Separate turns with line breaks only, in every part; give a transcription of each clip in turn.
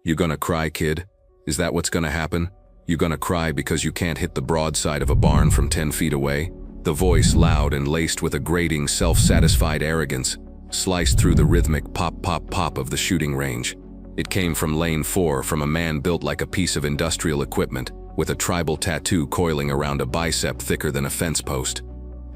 You gonna cry, kid? Is that what's gonna happen? You gonna cry because you can't hit the broadside of a barn from 10 feet away? The voice, loud and laced with a grating, self-satisfied arrogance, sliced through the rhythmic pop pop pop of the shooting range. It came from Lane 4, from a man built like a piece of industrial equipment, with a tribal tattoo coiling around a bicep thicker than a fence post.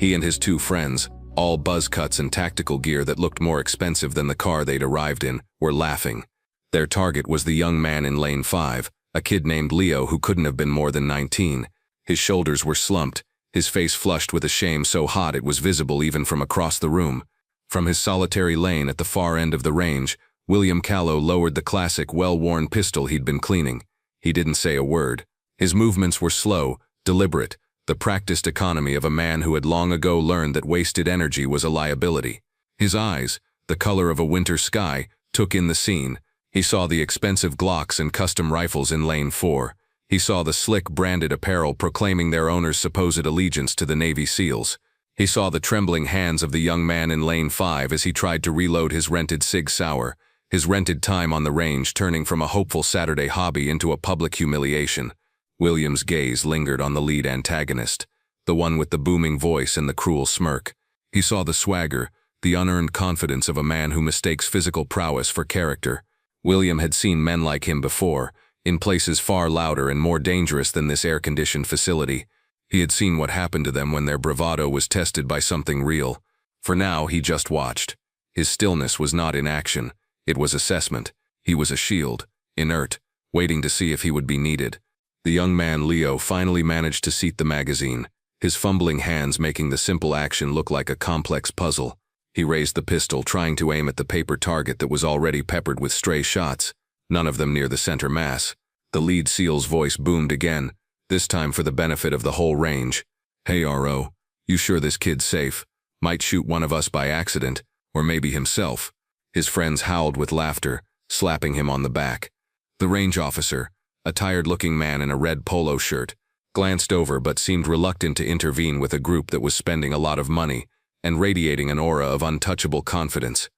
He and his two friends, all buzz cuts and tactical gear that looked more expensive than the car they'd arrived in, were laughing. Their target was the young man in Lane 5, a kid named Leo who couldn't have been more than 19. His shoulders were slumped, his face flushed with a shame so hot it was visible even from across the room. From his solitary lane at the far end of the range, William Callow lowered the classic, well-worn pistol he'd been cleaning. He didn't say a word. His movements were slow, deliberate, the practiced economy of a man who had long ago learned that wasted energy was a liability. His eyes, the color of a winter sky, took in the scene. He saw the expensive Glocks and custom rifles in Lane 4. He saw the slick branded apparel proclaiming their owner's supposed allegiance to the Navy SEALs. He saw the trembling hands of the young man in Lane 5 as he tried to reload his rented Sig Sauer, his rented time on the range turning from a hopeful Saturday hobby into a public humiliation. William's gaze lingered on the lead antagonist, the one with the booming voice and the cruel smirk. He saw the swagger, the unearned confidence of a man who mistakes physical prowess for character. William had seen men like him before, in places far louder and more dangerous than this air-conditioned facility. He had seen what happened to them when their bravado was tested by something real. For now, he just watched. His stillness was not inaction. It was assessment. He was a shield, inert, waiting to see if he would be needed. The young man, Leo, finally managed to seat the magazine, his fumbling hands making the simple action look like a complex puzzle. He raised the pistol, trying to aim at the paper target that was already peppered with stray shots, none of them near the center mass. The lead SEAL's voice boomed again, this time for the benefit of the whole range. "Hey, RO, you sure this kid's safe? Might shoot one of us by accident, or maybe himself." His friends howled with laughter, slapping him on the back. The range officer, a tired-looking man in a red polo shirt, glanced over but seemed reluctant to intervene with a group that was spending a lot of money and radiating an aura of untouchable confidence.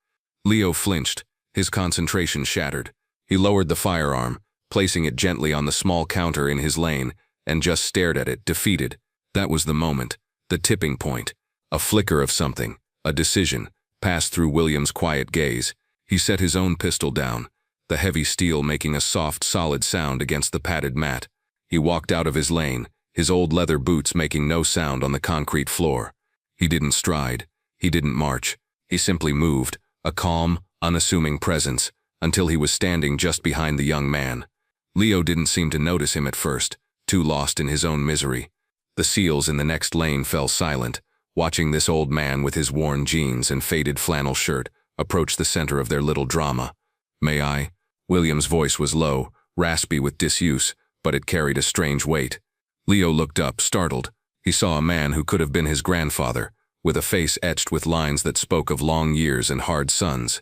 Leo flinched, his concentration shattered. He lowered the firearm, placing it gently on the small counter in his lane, and just stared at it, defeated. That was the moment, the tipping point. A flicker of something, a decision, passed through William's quiet gaze. He set his own pistol down, the heavy steel making a soft, solid sound against the padded mat. He walked out of his lane, his old leather boots making no sound on the concrete floor. He didn't stride, he didn't march, he simply moved, a calm, unassuming presence, until he was standing just behind the young man. Leo didn't seem to notice him at first, too lost in his own misery. The SEALs in the next lane fell silent, watching this old man with his worn jeans and faded flannel shirt approach the center of their little drama. "May I?" William's voice was low, raspy with disuse, but it carried a strange weight. Leo looked up, startled. He saw a man who could have been his grandfather, with a face etched with lines that spoke of long years and hard suns.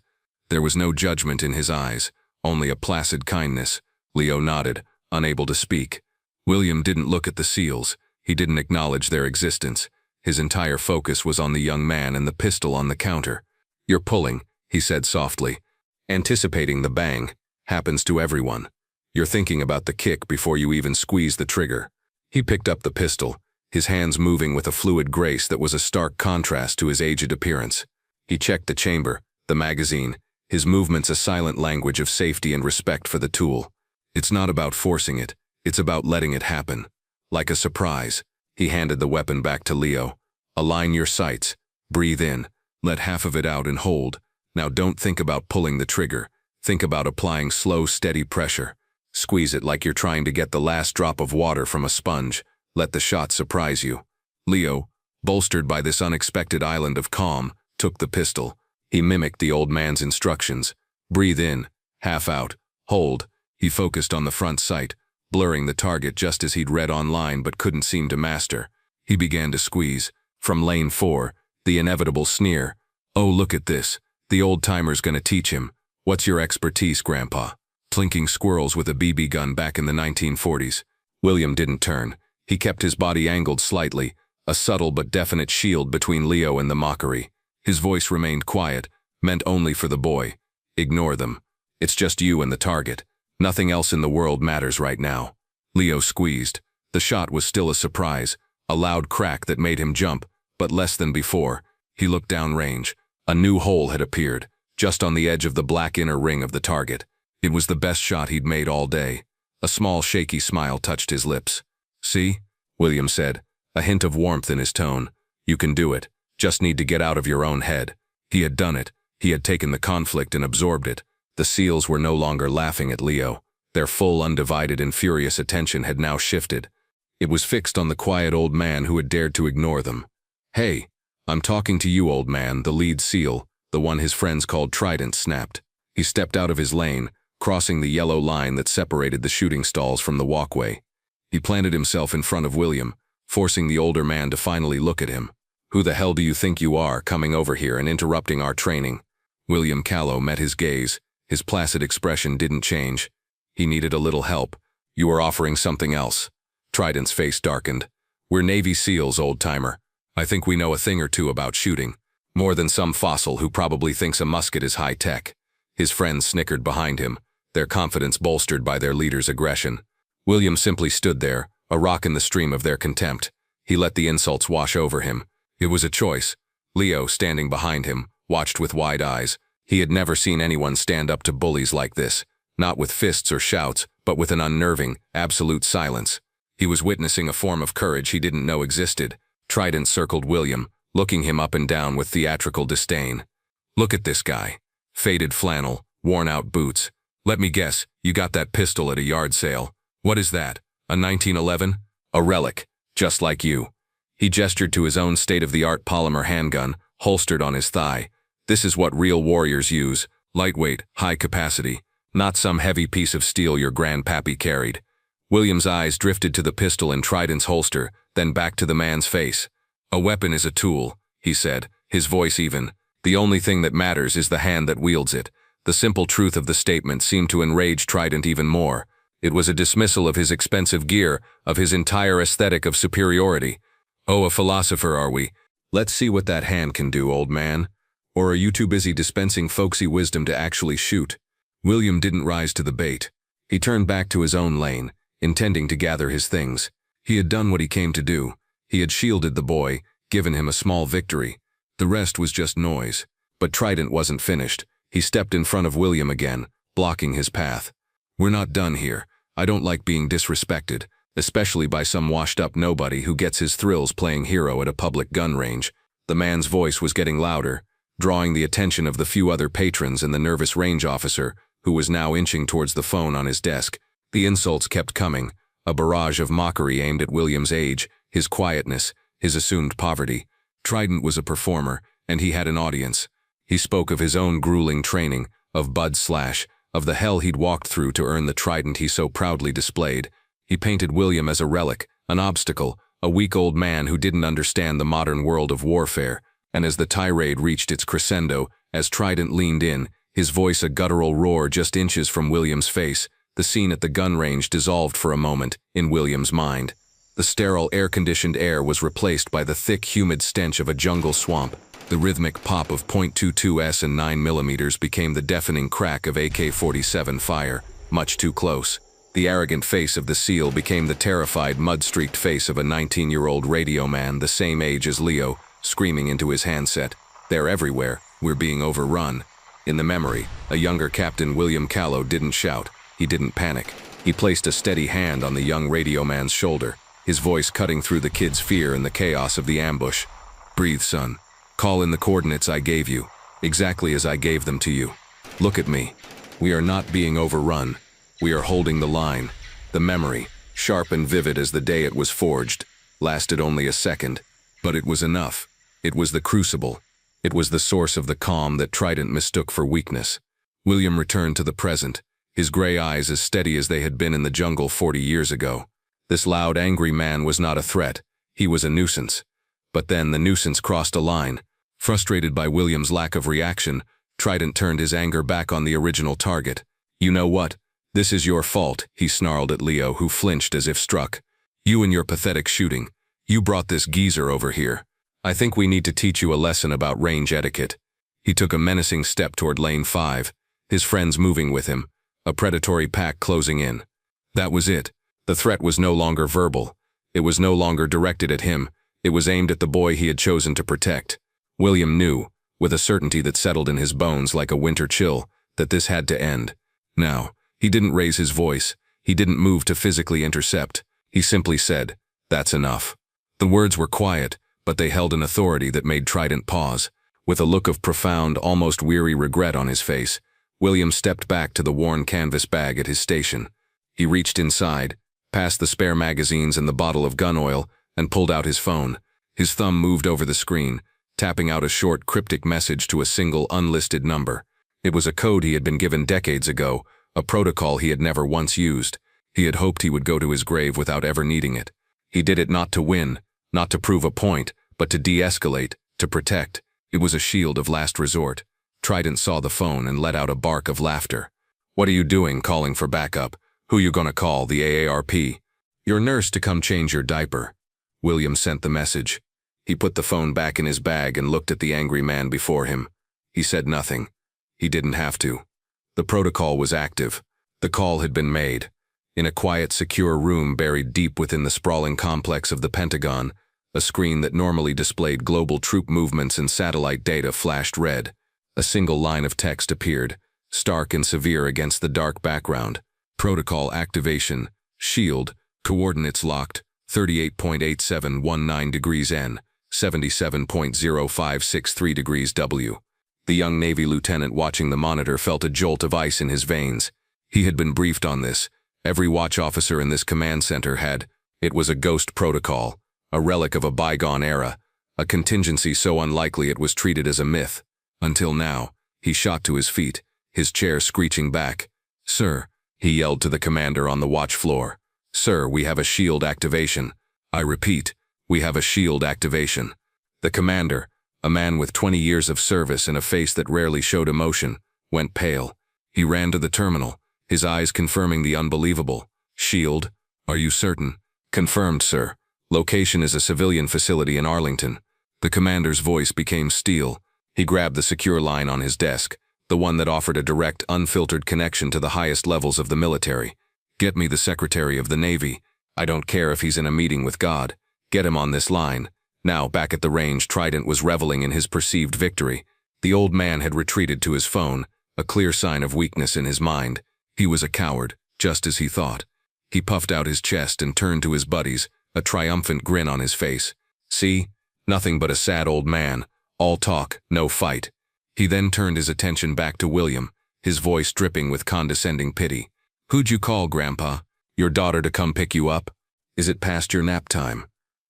There was no judgment in his eyes, only a placid kindness. Leo nodded, unable to speak. William didn't look at the SEALs. He didn't acknowledge their existence. His entire focus was on the young man and the pistol on the counter. "You're pulling," he said softly. "Anticipating the bang. Happens to everyone. You're thinking about the kick before you even squeeze the trigger." He picked up the pistol, his hands moving with a fluid grace that was a stark contrast to his aged appearance. He checked the chamber, the magazine, his movements a silent language of safety and respect for the tool. It's not about forcing it, it's about letting it happen. Like a surprise, he handed the weapon back to Leo. "Align your sights, breathe in, let half of it out and hold. Now don't think about pulling the trigger, think about applying slow, steady pressure. Squeeze it like you're trying to get the last drop of water from a sponge. Let the shot surprise you." Leo, bolstered by this unexpected island of calm, took the pistol. He mimicked the old man's instructions. Breathe in, half out, hold. He focused on the front sight, blurring the target just as he'd read online but couldn't seem to master. He began to squeeze. From lane 4, the inevitable sneer. "Oh, look at this. The old-timer's gonna teach him. What's your expertise, Grandpa?" Plinking squirrels with a BB gun back in the 1940s. William didn't turn. He kept his body angled slightly, a subtle but definite shield between Leo and the mockery. His voice remained quiet, meant only for the boy. "Ignore them. It's just you and the target. Nothing else in the world matters right now. Leo squeezed. The shot was still a surprise, a loud crack that made him jump, but less than before. He looked downrange. A new hole had appeared, just on the edge of the black inner ring of the target. It was the best shot he'd made all day. A small shaky smile touched his lips. "See?" William said, a hint of warmth in his tone. "You can do it. Just need to get out of your own head." He had done it. He had taken the conflict and absorbed it. The SEALs were no longer laughing at Leo. Their full, undivided and furious attention had now shifted. It was fixed on the quiet old man who had dared to ignore them. "Hey, I'm talking to you, old man," the lead SEAL, the one his friends called Trident, snapped. He stepped out of his lane, crossing the yellow line that separated the shooting stalls from the walkway. He planted himself in front of William, forcing the older man to finally look at him. "Who the hell do you think you are, coming over here and interrupting our training?" William Callow met his gaze. His placid expression didn't change. He needed a little help. "You are offering something else." Trident's face darkened. "We're Navy SEALs, old-timer. I think we know a thing or two about shooting. More than some fossil who probably thinks a musket is high-tech." His friends snickered behind him, their confidence bolstered by their leader's aggression. William simply stood there, a rock in the stream of their contempt. He let the insults wash over him. It was a choice. Leo, standing behind him, watched with wide eyes. He had never seen anyone stand up to bullies like this, not with fists or shouts, but with an unnerving, absolute silence. He was witnessing a form of courage he didn't know existed. Trident circled William, looking him up and down with theatrical disdain. "Look at this guy. Faded flannel, worn-out boots. Let me guess, you got that pistol at a yard sale. What is that, a 1911? A relic, just like you." He gestured to his own state-of-the-art polymer handgun, holstered on his thigh. "This is what real warriors use, lightweight, high capacity, not some heavy piece of steel your grandpappy carried." William's eyes drifted to the pistol in Trident's holster, then back to the man's face. "A weapon is a tool," he said, his voice even. "The only thing that matters is the hand that wields it." The simple truth of the statement seemed to enrage Trident even more. It was a dismissal of his expensive gear, of his entire aesthetic of superiority. "Oh, a philosopher, are we? Let's see what that hand can do, old man. Or are you too busy dispensing folksy wisdom to actually shoot?" William didn't rise to the bait. He turned back to his own lane, intending to gather his things. He had done what he came to do. He had shielded the boy, given him a small victory. The rest was just noise. But Trident wasn't finished. He stepped in front of William again, blocking his path. "We're not done here. I don't like being disrespected, especially by some washed-up nobody who gets his thrills playing hero at a public gun range." The man's voice was getting louder, drawing the attention of the few other patrons and the nervous range officer, who was now inching towards the phone on his desk. The insults kept coming, a barrage of mockery aimed at William's age, his quietness, his assumed poverty. Trident was a performer, and he had an audience. He spoke of his own grueling training, of Bud Slash, of the hell he'd walked through to earn the trident he so proudly displayed. He painted William as a relic, an obstacle, a weak old man who didn't understand the modern world of warfare. And as the tirade reached its crescendo, as Trident leaned in, his voice a guttural roar just inches from William's face, the scene at the gun range dissolved for a moment in William's mind. The sterile, air-conditioned air was replaced by the thick, humid stench of a jungle swamp. The rhythmic pop of .22s and 9mm became the deafening crack of AK-47 fire, much too close. The arrogant face of the SEAL became the terrified, mud-streaked face of a 19-year-old radio man the same age as Leo, screaming into his handset. "They're everywhere. We're being overrun." In the memory, a younger Captain William Callow didn't shout. He didn't panic. He placed a steady hand on the young radio man's shoulder, his voice cutting through the kid's fear and the chaos of the ambush. "Breathe, son. Call in the coordinates I gave you, exactly as I gave them to you. Look at me. We are not being overrun. We are holding the line." The memory, sharp and vivid as the day it was forged, lasted only a second, but it was enough. It was the crucible. It was the source of the calm that Trident mistook for weakness. William returned to the present, his gray eyes as steady as they had been in the jungle 40 years ago. This loud, angry man was not a threat. He was a nuisance. But then the nuisance crossed a line. Frustrated by William's lack of reaction, Trident turned his anger back on the original target. "You know what? This is your fault," he snarled at Leo, who flinched as if struck. "You and your pathetic shooting. You brought this geezer over here. I think we need to teach you a lesson about range etiquette." He took a menacing step toward lane 5, his friends moving with him. a predatory pack closing in. That was it. The threat was no longer verbal. It was no longer directed at him. It was aimed at the boy he had chosen to protect. William knew, with a certainty that settled in his bones like a winter chill, that this had to end. Now, he didn't raise his voice. He didn't move to physically intercept. He simply said, "That's enough." The words were quiet, but they held an authority that made Trident pause. With a look of profound, almost weary regret on his face, William stepped back to the worn canvas bag at his station. He reached inside, past the spare magazines and the bottle of gun oil, and pulled out his phone. His thumb moved over the screen, tapping out a short, cryptic message to a single, unlisted number. It was a code he had been given decades ago, a protocol he had never once used. He had hoped he would go to his grave without ever needing it. He did it not to win, not to prove a point, but to de-escalate, to protect. It was a shield of last resort. Trident saw the phone and let out a bark of laughter. "What are you doing calling for backup? Who you gonna call, the AARP? Your nurse to come change your diaper." William sent the message. He put the phone back in his bag and looked at the angry man before him. He said nothing. He didn't have to. The protocol was active. The call had been made. In a quiet, secure room buried deep within the sprawling complex of the Pentagon, a screen that normally displayed global troop movements and satellite data flashed red. A single line of text appeared, stark and severe against the dark background. Protocol activation. Shield. Coordinates locked. 38.8719 degrees N. 77.0563 degrees W. The young Navy lieutenant watching the monitor felt a jolt of ice in his veins. He had been briefed on this. Every watch officer in this command center had. It was a ghost protocol, a relic of a bygone era, a contingency so unlikely it was treated as a myth. Until now, he shot to his feet, his chair screeching back. "Sir," he yelled to the commander on the watch floor. "Sir, we have a shield activation. I repeat, we have a shield activation." The commander, a man with 20 years of service and a face that rarely showed emotion, went pale. He ran to the terminal, his eyes confirming the unbelievable. "Shield? Are you certain?" "Confirmed, sir. Location is a civilian facility in Arlington." The commander's voice became steel. He grabbed the secure line on his desk, the one that offered a direct, unfiltered connection to the highest levels of the military. "Get me the Secretary of the Navy. I don't care if he's in a meeting with God. Get him on this line." Now, back at the range, Trident was reveling in his perceived victory. The old man had retreated to his phone, a clear sign of weakness in his mind. He was a coward, just as he thought. He puffed out his chest and turned to his buddies, a triumphant grin on his face. "See? Nothing but a sad old man. All talk, no fight." He then turned his attention back to William, his voice dripping with condescending pity. "Who'd you call, Grandpa? Your daughter to come pick you up? Is it past your nap time?"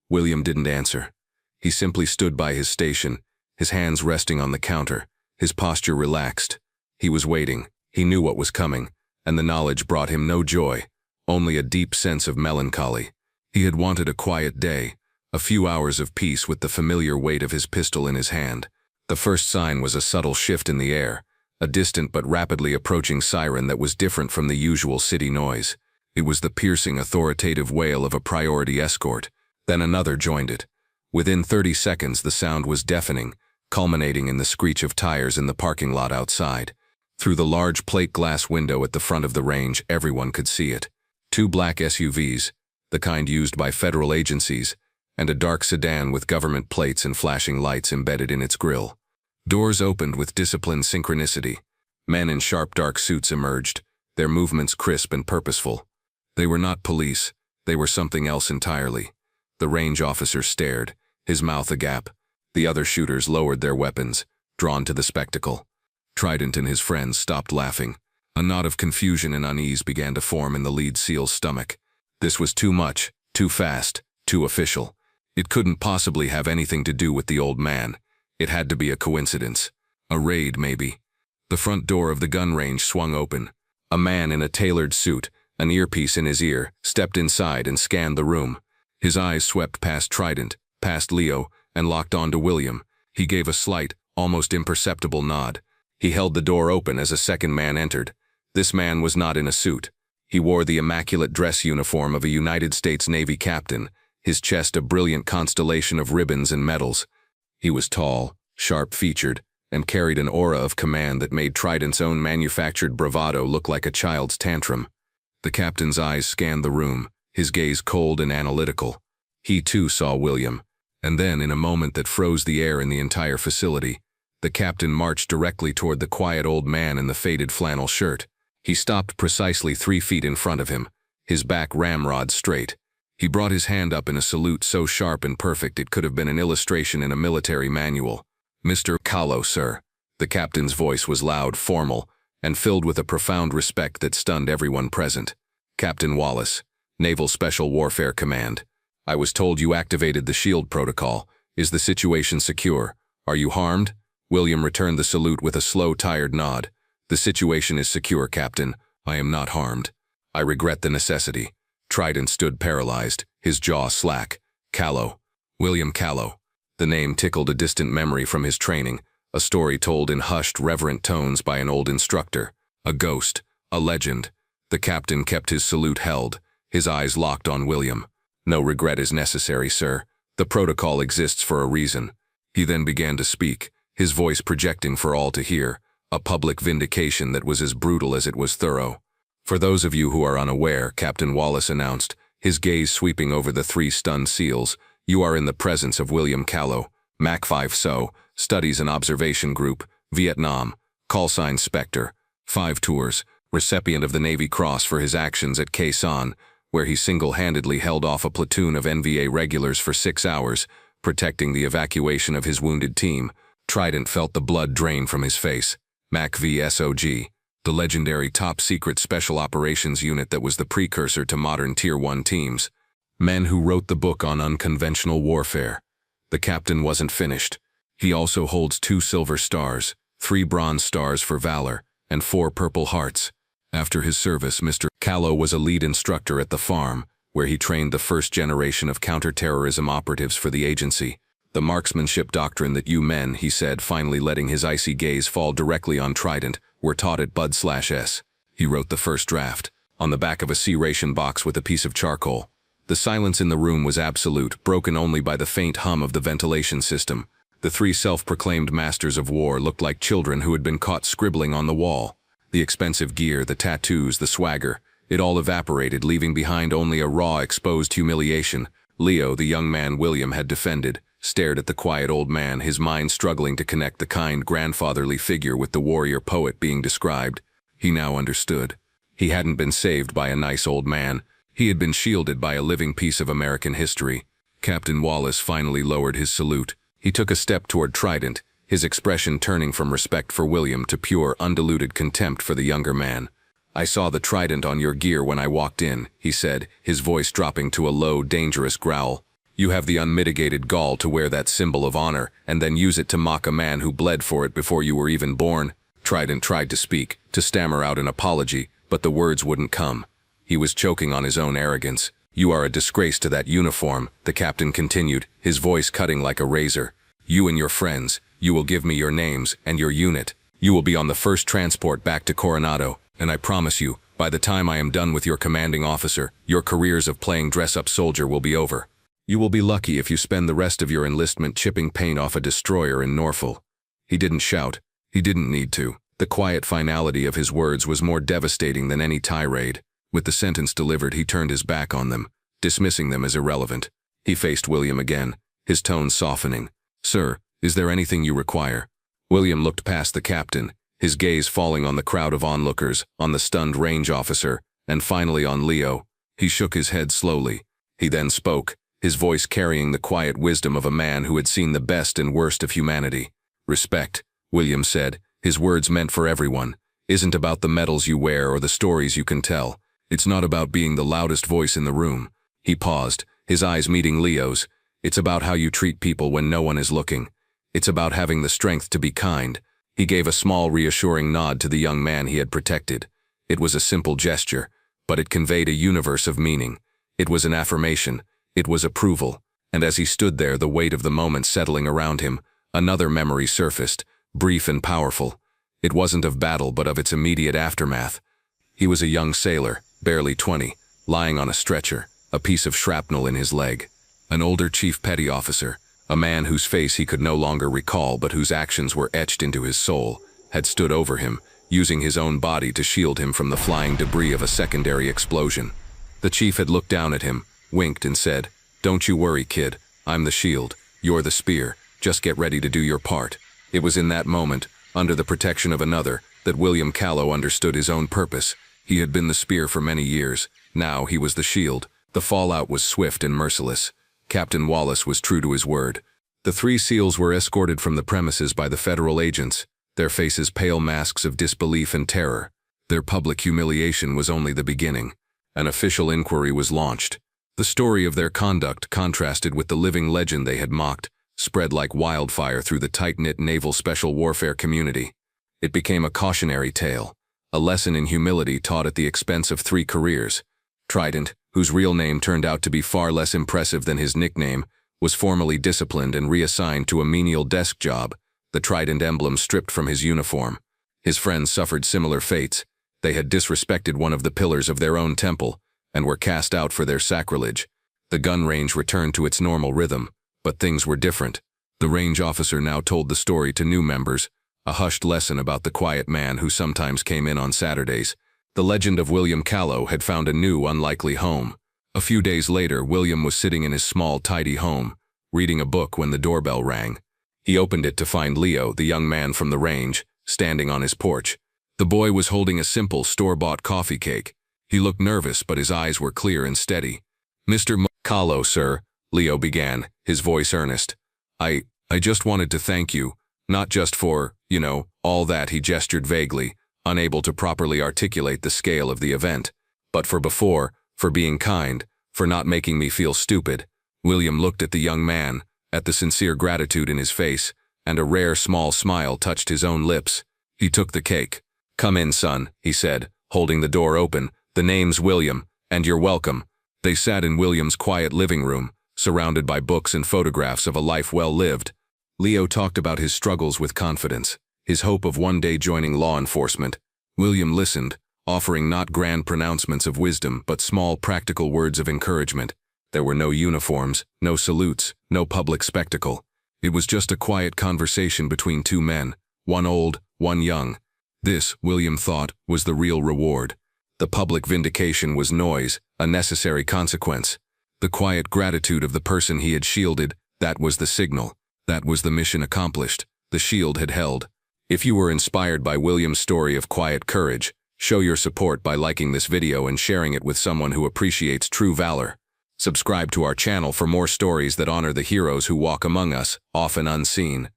William didn't answer. He simply stood by his station, his hands resting on the counter, his posture relaxed. He was waiting. He knew what was coming, and the knowledge brought him no joy, only a deep sense of melancholy. He had wanted a quiet day, a few hours of peace with the familiar weight of his pistol in his hand. The first sign was a subtle shift in the air, a distant but rapidly approaching siren that was different from the usual city noise. It was the piercing, authoritative wail of a priority escort. Then another joined it. Within 30 seconds, the sound was deafening, culminating in the screech of tires in the parking lot outside. Through the large plate glass window at the front of the range, everyone could see it. 2 black SUVs, the kind used by federal agencies, and a dark sedan with government plates and flashing lights embedded in its grille. Doors opened with disciplined synchronicity. Men in sharp dark suits emerged, their movements crisp and purposeful. They were not police, they were something else entirely. The range officer stared, his mouth agape. The other shooters lowered their weapons, drawn to the spectacle. Trident and his friends stopped laughing. A knot of confusion and unease began to form in the lead SEAL's stomach. This was too much, too fast, too official. It couldn't possibly have anything to do with the old man. It had to be a coincidence. A raid, maybe. The front door of the gun range swung open. A man in a tailored suit, an earpiece in his ear, stepped inside and scanned the room. His eyes swept past Trident, past Leo, and locked onto William. He gave a slight, almost imperceptible nod. He held the door open as a second man entered. This man was not in a suit. He wore the immaculate dress uniform of a United States Navy captain, his chest a brilliant constellation of ribbons and medals. He was tall, sharp-featured, and carried an aura of command that made Trident's own manufactured bravado look like a child's tantrum. The captain's eyes scanned the room, his gaze cold and analytical. He too saw William, and then, in a moment that froze the air in the entire facility, the captain marched directly toward the quiet old man in the faded flannel shirt. He stopped precisely 3 feet in front of him, his back ramrod straight. He brought his hand up in a salute so sharp and perfect it could have been an illustration in a military manual. "Mr. Kahlo, sir." The captain's voice was loud, formal, and filled with a profound respect that stunned everyone present. "Captain Wallace, Naval Special Warfare Command. I was told you activated the SHIELD protocol. Is the situation secure? Are you harmed?" William returned the salute with a slow, tired nod. "The situation is secure, Captain. I am not harmed. I regret the necessity." Trident stood paralyzed, his jaw slack. "Kahlo. William Kahlo." The name tickled a distant memory from his training, a story told in hushed, reverent tones by an old instructor. A ghost, a legend. The captain kept his salute held, his eyes locked on William. "No regret is necessary, sir. The protocol exists for a reason." He then began to speak, his voice projecting for all to hear, a public vindication that was as brutal as it was thorough. "For those of you who are unaware," Captain Wallace announced, his gaze sweeping over the 3 stunned SEALs, "you are in the presence of William Kahlo, Mach 5 SO, Studies and Observation Group, Vietnam, call sign Spectre, 5 tours, recipient of the Navy Cross for his actions at Khe Sanh, where he single-handedly held off a platoon of NVA regulars for 6 hours, protecting the evacuation of his wounded team." Trident felt the blood drain from his face. Mach VSOG, the legendary top-secret special operations unit that was the precursor to modern Tier 1 teams. Men who wrote the book on unconventional warfare. The captain wasn't finished. He also holds 2 silver stars, 3 bronze stars for Valor, and 4 Purple Hearts. After his service, Mr. Kahlo was a lead instructor at the farm, where he trained the first generation of counterterrorism operatives for the agency. "The marksmanship doctrine that you men," he said, finally letting his icy gaze fall directly on Trident, "were taught at Bud/S." He wrote the first draft, on the back of a C-ration box with a piece of charcoal. The silence in the room was absolute, broken only by the faint hum of the ventilation system. The 3 self-proclaimed masters of war looked like children who had been caught scribbling on the wall. The expensive gear, the tattoos, the swagger, it all evaporated, leaving behind only a raw, exposed humiliation. Leo, the young man William had defended, stared at the quiet old man, his mind struggling to connect the kind, grandfatherly figure with the warrior poet being described. He now understood. He hadn't been saved by a nice old man. He had been shielded by a living piece of American history. Captain Wallace finally lowered his salute. He took a step toward Trident, his expression turning from respect for William to pure, undiluted contempt for the younger man. "I saw the trident on your gear when I walked in," he said, his voice dropping to a low, dangerous growl. "You have the unmitigated gall to wear that symbol of honor and then use it to mock a man who bled for it before you were even born." Trident tried to speak, to stammer out an apology, but the words wouldn't come. He was choking on his own arrogance. "You are a disgrace to that uniform," the captain continued, his voice cutting like a razor. "You and your friends, you will give me your names and your unit. You will be on the first transport back to Coronado, and I promise you, by the time I am done with your commanding officer, your careers of playing dress-up soldier will be over. You will be lucky if you spend the rest of your enlistment chipping paint off a destroyer in Norfolk." He didn't shout. He didn't need to. The quiet finality of his words was more devastating than any tirade. With the sentence delivered, he turned his back on them, dismissing them as irrelevant. He faced William again, his tone softening. "Sir, is there anything you require?" William looked past the captain, his gaze falling on the crowd of onlookers, on the stunned range officer, and finally on Leo. He shook his head slowly. He then spoke, his voice carrying the quiet wisdom of a man who had seen the best and worst of humanity. "Respect," William said, his words meant for everyone, "isn't about the medals you wear or the stories you can tell. It's not about being the loudest voice in the room." He paused, his eyes meeting Leo's. "It's about how you treat people when no one is looking. It's about having the strength to be kind." He gave a small, reassuring nod to the young man he had protected. It was a simple gesture, but it conveyed a universe of meaning. It was an affirmation. It was approval. And as he stood there, the weight of the moment settling around him, another memory surfaced, brief and powerful. It wasn't of battle, but of its immediate aftermath. He was a young sailor, barely 20, lying on a stretcher, a piece of shrapnel in his leg. An older chief petty officer, A man whose face he could no longer recall but whose actions were etched into his soul, had stood over him, using his own body to shield him from the flying debris of a secondary explosion. The chief had looked down at him, winked and said, "Don't you worry, kid. I'm the shield. You're the spear. Just get ready to do your part." It was in that moment, under the protection of another, that William Callow understood his own purpose. He had been the spear for many years. Now he was the shield. The fallout was swift and merciless. Captain Wallace was true to his word. The 3 SEALs were escorted from the premises by the federal agents, their faces pale masks of disbelief and terror. Their public humiliation was only the beginning. An official inquiry was launched. The story of their conduct contrasted with the living legend they had mocked, spread like wildfire through the tight-knit naval special warfare community. It became a cautionary tale, a lesson in humility taught at the expense of 3 careers. Trident, whose real name turned out to be far less impressive than his nickname, was formally disciplined and reassigned to a menial desk job, the Trident emblem stripped from his uniform. His friends suffered similar fates. They had disrespected one of the pillars of their own temple, and were cast out for their sacrilege. The gun range returned to its normal rhythm, but things were different. The range officer now told the story to new members, a hushed lesson about the quiet man who sometimes came in on Saturdays. The legend of William Callow had found a new, unlikely home. A few days later, William was sitting in his small, tidy home, reading a book when the doorbell rang. He opened it to find Leo, the young man from the range, standing on his porch. The boy was holding a simple, store-bought coffee cake. He looked nervous, but his eyes were clear and steady. "Mr. Callow, sir," Leo began, his voice earnest. I just wanted to thank you, not just for, all that," he gestured vaguely, unable to properly articulate the scale of the event, "but for being kind, for not making me feel stupid." William looked at the young man, at the sincere gratitude in his face, and a rare small smile touched his own lips. He took the cake. "Come in, son," he said, holding the door open. "The name's William, and you're welcome." They sat in William's quiet living room, surrounded by books and photographs of a life well lived. Leo talked about his struggles with confidence, his hope of one day joining law enforcement. William listened, offering not grand pronouncements of wisdom, but small practical words of encouragement. There were no uniforms, no salutes, no public spectacle. It was just a quiet conversation between 2 men, one old, one young. This, William thought, was the real reward. The public vindication was noise, a necessary consequence. The quiet gratitude of the person he had shielded, that was the signal. That was the mission accomplished. The shield had held. If you were inspired by William's story of quiet courage, show your support by liking this video and sharing it with someone who appreciates true valor. Subscribe to our channel for more stories that honor the heroes who walk among us, often unseen.